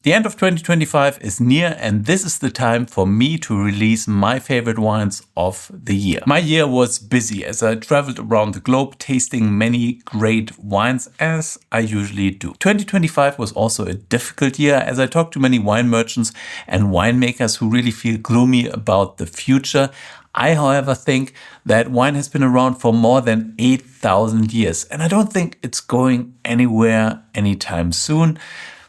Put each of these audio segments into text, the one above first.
The end of 2025 is near, and this is the time for me to release my favorite wines of the year. My year was busy as I traveled around the globe tasting many great wines, as I usually do. 2025 was also a difficult year as I talked to many wine merchants and winemakers who really feel gloomy about the future. I, however, think that wine has been around for more than 8,000 years, and I don't think it's going anywhere anytime soon.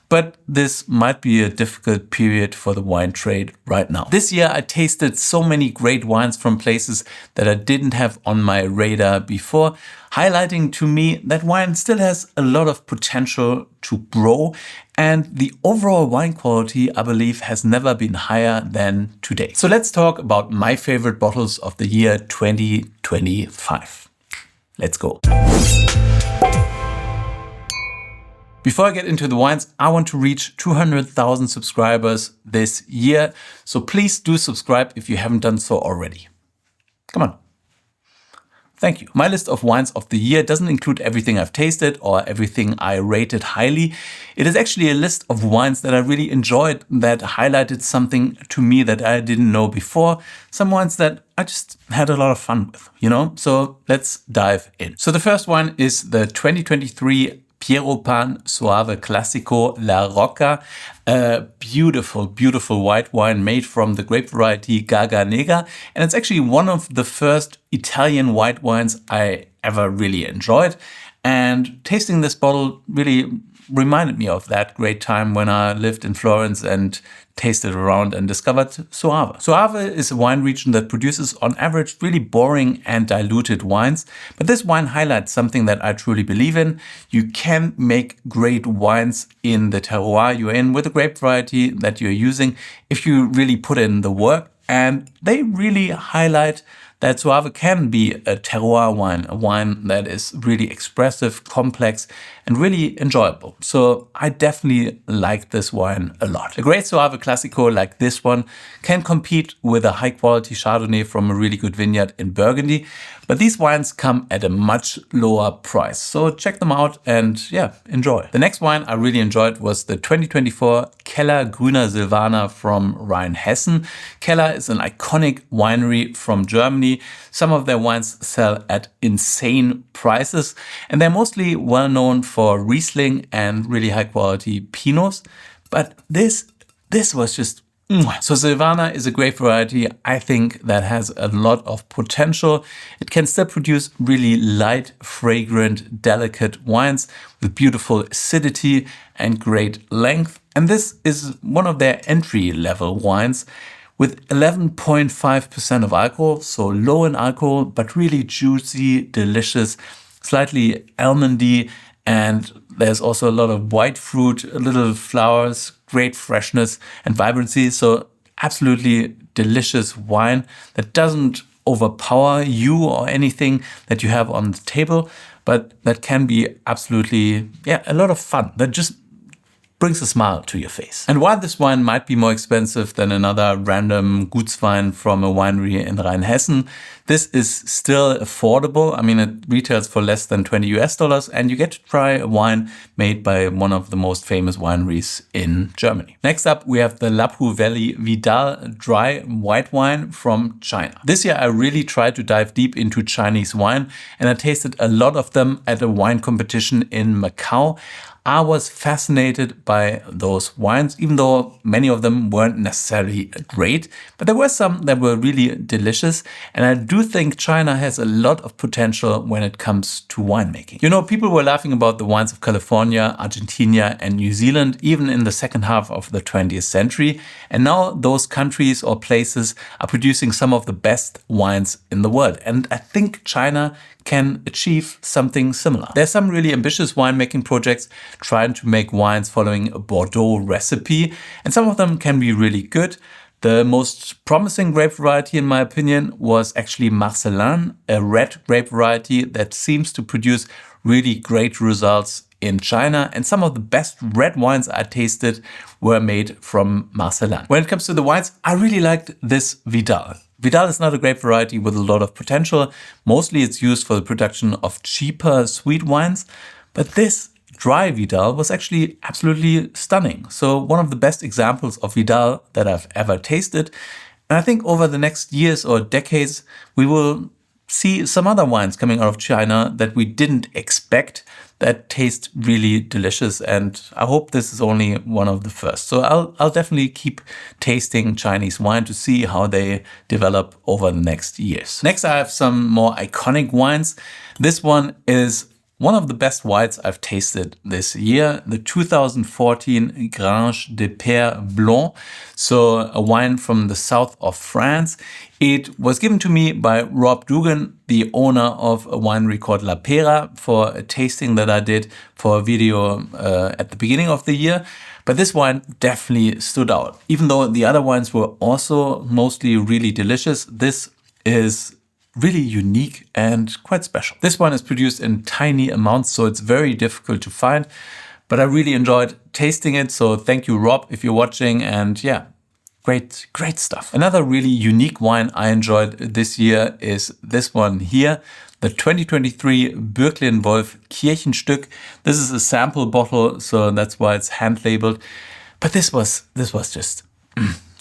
But this might be a difficult period for the wine trade right now. This year I tasted so many great wines from places that I didn't have on my radar before, highlighting to me that wine still has a lot of potential to grow, and the overall wine quality, I believe, has never been higher than today. So let's talk about my favorite bottles of the year 2025. Let's go. Before I get into the wines, I want to reach 200,000 subscribers this year. So please do subscribe if you haven't done so already. Come on. Thank you. My list of wines of the year doesn't include everything I've tasted or everything I rated highly. It is actually a list of wines that I really enjoyed, that highlighted something to me that I didn't know before. Some wines that I just had a lot of fun with, So let's dive in. So the first one is the 2023 Pieropan Soave Classico La Rocca, a beautiful, beautiful white wine made from the grape variety Garganega. And it's actually one of the first Italian white wines I ever really enjoyed. And tasting this bottle really reminded me of that great time when I lived in Florence and tasted around and discovered Soave. Soave is a wine region that produces on average really boring and diluted wines, but this wine highlights something that I truly believe in. You can make great wines in the terroir you're in with the grape variety that you're using if you really put in the work, and they really highlight that Soave can be a terroir wine, a wine that is really expressive, complex, and really enjoyable. So I definitely like this wine a lot. A great Soave Classico like this one can compete with a high-quality Chardonnay from a really good vineyard in Burgundy, but these wines come at a much lower price. So check them out and enjoy. The next wine I really enjoyed was the 2024 Keller Grüner Sylvaner from Rheinhessen. Keller is an iconic winery from Germany. Some of their wines sell at insane prices, and they're mostly well known for Riesling and really high quality Pinots. But this was just So Sylvaner is a grape variety, I think, that has a lot of potential. It can still produce really light, fragrant, delicate wines with beautiful acidity and great length. And this is one of their entry-level wines with 11.5% of alcohol, so low in alcohol, but really juicy, delicious, slightly almondy, and there's also a lot of white fruit, little flowers, great freshness and vibrancy. So absolutely delicious wine that doesn't overpower you or anything that you have on the table, but that can be absolutely, a lot of fun. That just brings a smile to your face. And while this wine might be more expensive than another random Gutswein from a winery in Rheinhessen, this is still affordable. I mean, it retails for less than $20 and you get to try a wine made by one of the most famous wineries in Germany. Next up, we have the Lapu Valley Vidal dry white wine from China. This year, I really tried to dive deep into Chinese wine and I tasted a lot of them at a wine competition in Macau. I was fascinated by those wines, even though many of them weren't necessarily great, but there were some that were really delicious. And I do think China has a lot of potential when it comes to winemaking. People were laughing about the wines of California, Argentina, and New Zealand, even in the second half of the 20th century. And now those countries or places are producing some of the best wines in the world. And I think China can achieve something similar. There's some really ambitious winemaking projects trying to make wines following a Bordeaux recipe, and some of them can be really good. The most promising grape variety, in my opinion, was actually Marcelin, a red grape variety that seems to produce really great results in China, and some of the best red wines I tasted were made from Marcelin. When it comes to the wines, I really liked this Vidal. Vidal is not a grape variety with a lot of potential. Mostly it's used for the production of cheaper sweet wines, but this dry Vidal was actually absolutely stunning. So one of the best examples of Vidal that I've ever tasted. And I think over the next years or decades, we will see some other wines coming out of China that we didn't expect that taste really delicious. And I hope this is only one of the first. So I'll definitely keep tasting Chinese wine to see how they develop over the next years. Next, I have some more iconic wines. This one is one of the best wines I've tasted this year, the 2014 Grange de Pères Blanc, so a wine from the south of France. It was given to me by Rob Dugan, the owner of a winery called La Pera, for a tasting that I did for a video at the beginning of the year. But this wine definitely stood out. Even though the other wines were also mostly really delicious, this is really unique and quite special. This one is produced in tiny amounts, so it's very difficult to find, but I really enjoyed tasting it. So thank you, Rob, if you're watching. And yeah, great stuff. Another really unique wine I enjoyed this year is this one here, the 2023 Burklin-Wolf Kirchenstuck. This is a sample bottle, so that's why it's hand labeled. But this was just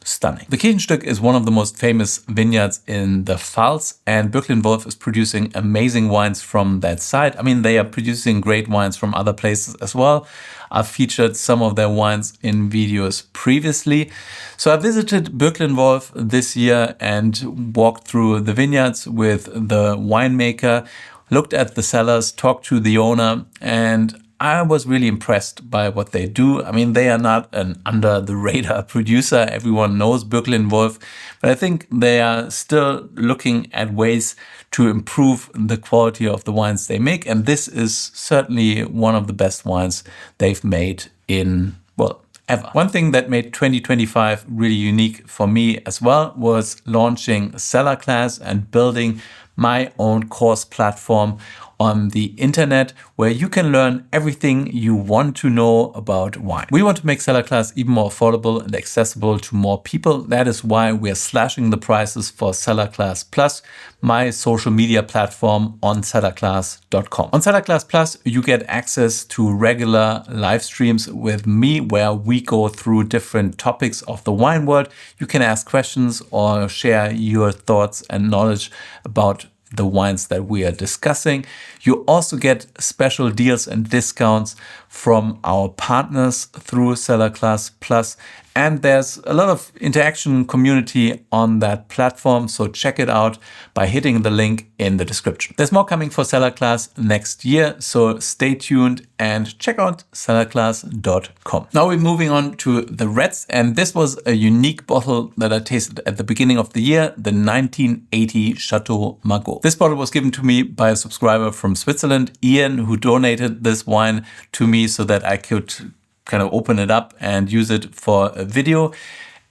stunning. The Kirchenstuck is one of the most famous vineyards in the Pfalz, and Burklin-Wolf is producing amazing wines from that site. I mean, they are producing great wines from other places as well. I've featured some of their wines in videos previously. So I visited Burklin-Wolf this year and walked through the vineyards with the winemaker, looked at the cellars, talked to the owner, and I was really impressed by what they do. I mean, they are not an under-the-radar producer. Everyone knows Burklin-Wolf, but I think they are still looking at ways to improve the quality of the wines they make. And this is certainly one of the best wines they've made in, well, ever. One thing that made 2025 really unique for me as well was launching Cellar Class and building my own course platform on the internet, where you can learn everything you want to know about wine. We want to make Cellar Class even more affordable and accessible to more people. That is why we're slashing the prices for Cellar Class Plus, my social media platform on cellarclass.com. On Cellar Class Plus, you get access to regular live streams with me where we go through different topics of the wine world. You can ask questions or share your thoughts and knowledge about the wines that we are discussing. You also get special deals and discounts from our partners through Cellar Class Plus. And there's a lot of interaction community on that platform, so check it out by hitting the link in the description. There's more coming for Cellar Class next year, so stay tuned and check out cellarclass.com. Now we're moving on to the reds, and this was a unique bottle that I tasted at the beginning of the year, the 1980 Chateau Margaux. This bottle was given to me by a subscriber from Switzerland, Ian, who donated this wine to me so that I could kind of open it up and use it for a video.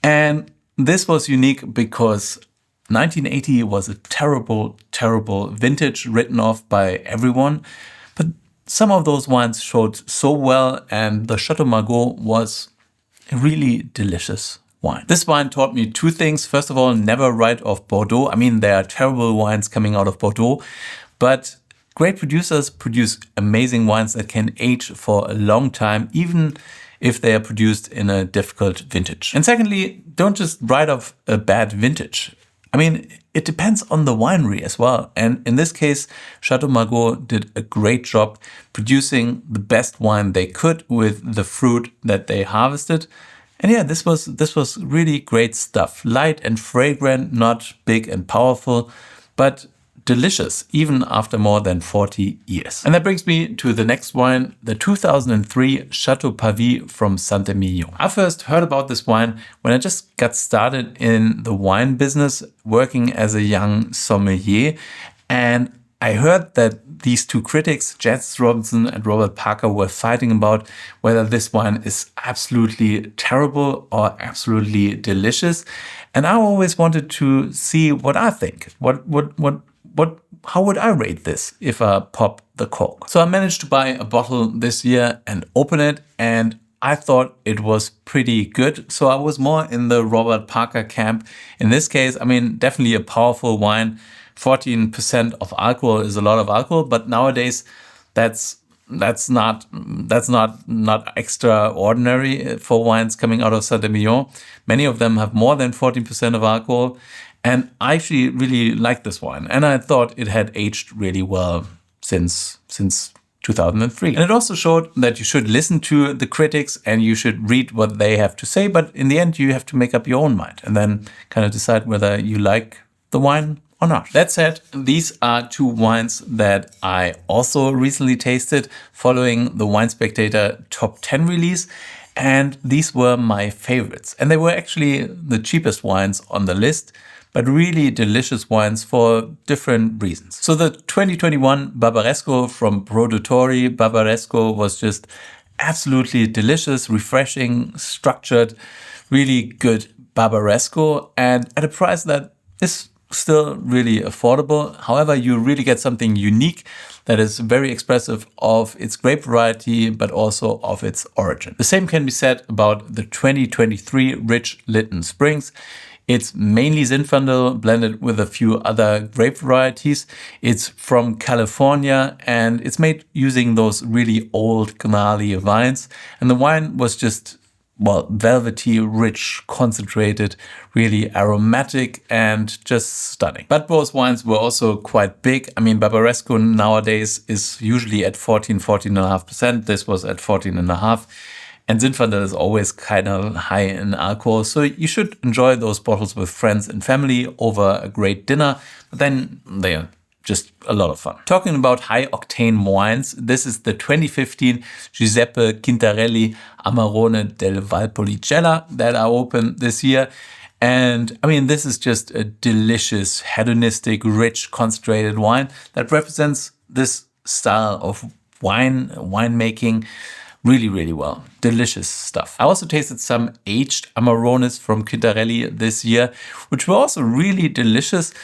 And this was unique because 1980 was a terrible vintage written off by everyone. But some of those wines showed so well, and the Chateau Margaux was a really delicious wine. This wine taught me two things. First of all, never write off Bordeaux. I mean, there are terrible wines coming out of Bordeaux, but great producers produce amazing wines that can age for a long time, even if they are produced in a difficult vintage. And secondly, don't just write off a bad vintage. I mean, it depends on the winery as well. And in this case, Chateau Margaux did a great job producing the best wine they could with the fruit that they harvested. And yeah, this was really great stuff. Light and fragrant, not big and powerful, but delicious, even after more than 40 years. And that brings me to the next wine, the 2003 Chateau Pavie from Saint-Emilion. I first heard about this wine when I just got started in the wine business, working as a young sommelier. And I heard that these two critics, Jess Robinson and Robert Parker, were fighting about whether this wine is absolutely terrible or absolutely delicious. And I always wanted to see what I think. How would I rate this if I pop the cork? So I managed to buy a bottle this year and open it, and I thought it was pretty good. So I was more in the Robert Parker camp. In this case, I mean, definitely a powerful wine. 14% of alcohol is a lot of alcohol, but nowadays that's that's not extraordinary for wines coming out of Saint-Emilion. Many of them have more than 14% of alcohol. And I actually really like this wine. And I thought it had aged really well since 2003. And it also showed that you should listen to the critics and you should read what they have to say. But in the end, you have to make up your own mind and then kind of decide whether you like the wine or not. That said, these are two wines that I also recently tasted following the Wine Spectator Top 10 release. And these were my favorites. And they were actually the cheapest wines on the list, but really delicious wines for different reasons. So the 2021 Barbaresco from Produttori, Barbaresco was just absolutely delicious, refreshing, structured, really good Barbaresco, and at a price that is still really affordable. However, you really get something unique that is very expressive of its grape variety, but also of its origin. The same can be said about the 2023 Rich Lytton Springs. It's mainly Zinfandel blended with a few other grape varieties. It's from California and it's made using those really old gnarly vines. And the wine was just, well, velvety, rich, concentrated, really aromatic and just stunning. But both wines were also quite big. I mean, Barbaresco nowadays is usually at 14.5%. This was at 14.5%. And Zinfandel is always kind of high in alcohol, so you should enjoy those bottles with friends and family over a great dinner, but then they're just a lot of fun. Talking about high-octane wines, this is the 2015 Giuseppe Quintarelli Amarone del Valpolicella that I opened this year. And I mean, this is just a delicious, hedonistic, rich, concentrated wine that represents this style of winemaking really, really well. Delicious stuff. I also tasted some aged Amarones from Quintarelli this year, which were also really delicious.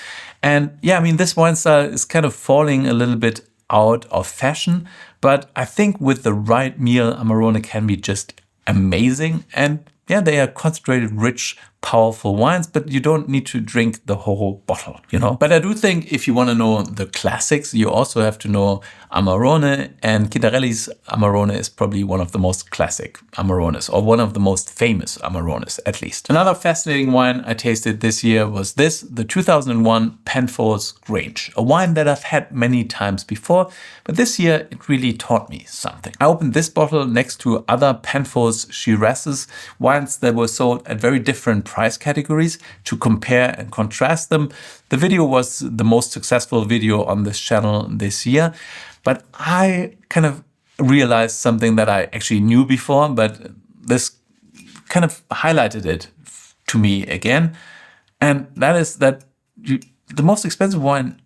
And yeah, I mean, this wine style is kind of falling a little bit out of fashion, but I think with the right meal, Amarone can be just amazing. And yeah, they are concentrated, rich, powerful wines, but you don't need to drink the whole bottle, you know? But I do think if you want to know the classics, you also have to know Amarone, and Quintarelli's Amarone is probably one of the most classic Amarones, or one of the most famous Amarones, at least. Another fascinating wine I tasted this year was this, the 2001 Penfolds Grange, a wine that I've had many times before, but this year it really taught me something. I opened this bottle next to other Penfolds Shirazes, wines that were sold at very different price categories to compare and contrast them. The video was the most successful video on this channel this year, but I kind of realized something that I actually knew before, but this kind of highlighted it to me again. And that is that the most expensive wine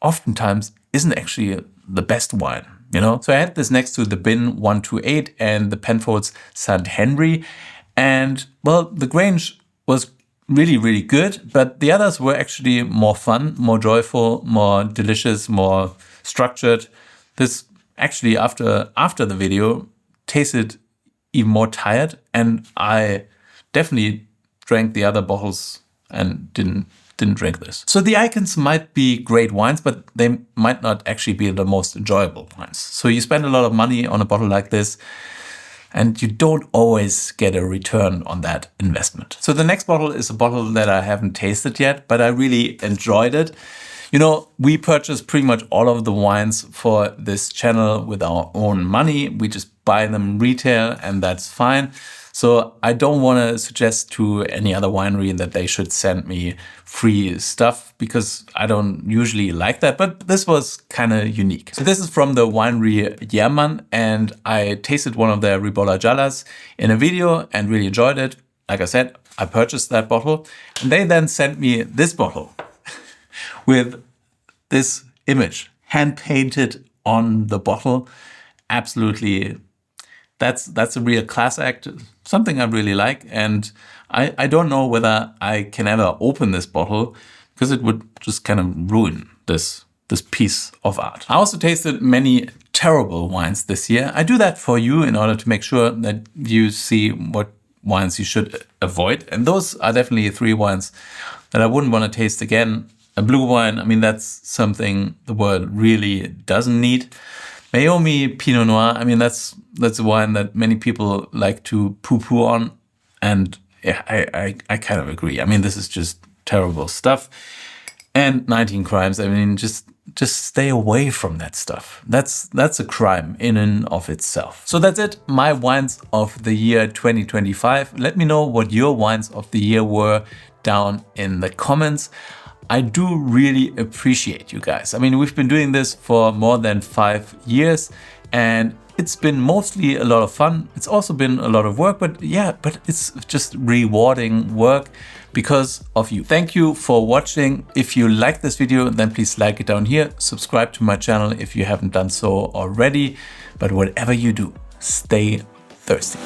oftentimes isn't actually the best wine, you know? So I had this next to the Bin 128 and the Penfolds St. Henry. And well, the Grange was really, really good, but the others were actually more fun, more joyful, more delicious, more structured. This actually, after the video, tasted even more tired, and I definitely drank the other bottles and didn't drink this. So the icons might be great wines, but they might not actually be the most enjoyable wines. So you spend a lot of money on a bottle like this, and you don't always get a return on that investment. So the next bottle is a bottle that I haven't tasted yet, but I really enjoyed it. You know, we purchase pretty much all of the wines for this channel with our own money. We just buy them retail and that's fine. So I don't want to suggest to any other winery that they should send me free stuff because I don't usually like that, but this was kind of unique. So this is from the winery Jerman, and I tasted one of their Ribolla Giallas in a video and really enjoyed it. Like I said, I purchased that bottle and they then sent me this bottle with this image hand painted on the bottle. Absolutely. That's a real class act, something I really like. And I don't know whether I can ever open this bottle because it would just kind of ruin this piece of art. I also tasted many terrible wines this year. I do that for you in order to make sure that you see what wines you should avoid. And those are definitely 3 wines that I wouldn't want to taste again. A blue wine, I mean, that's something the world really doesn't need. Meiomi Pinot Noir, I mean, that's a wine that many people like to poo-poo on. And yeah, I kind of agree. I mean, this is just terrible stuff. And 19 Crimes, I mean, just stay away from that stuff. That's a crime in and of itself. So that's it, my wines of the year 2025. Let me know what your wines of the year were down in the comments. I do really appreciate you guys. I mean, we've been doing this for more than 5 years and it's been mostly a lot of fun. It's also been a lot of work, but yeah, but it's just rewarding work because of you. Thank you for watching. If you like this video, then please like it down here. Subscribe to my channel if you haven't done so already. But whatever you do, stay thirsty.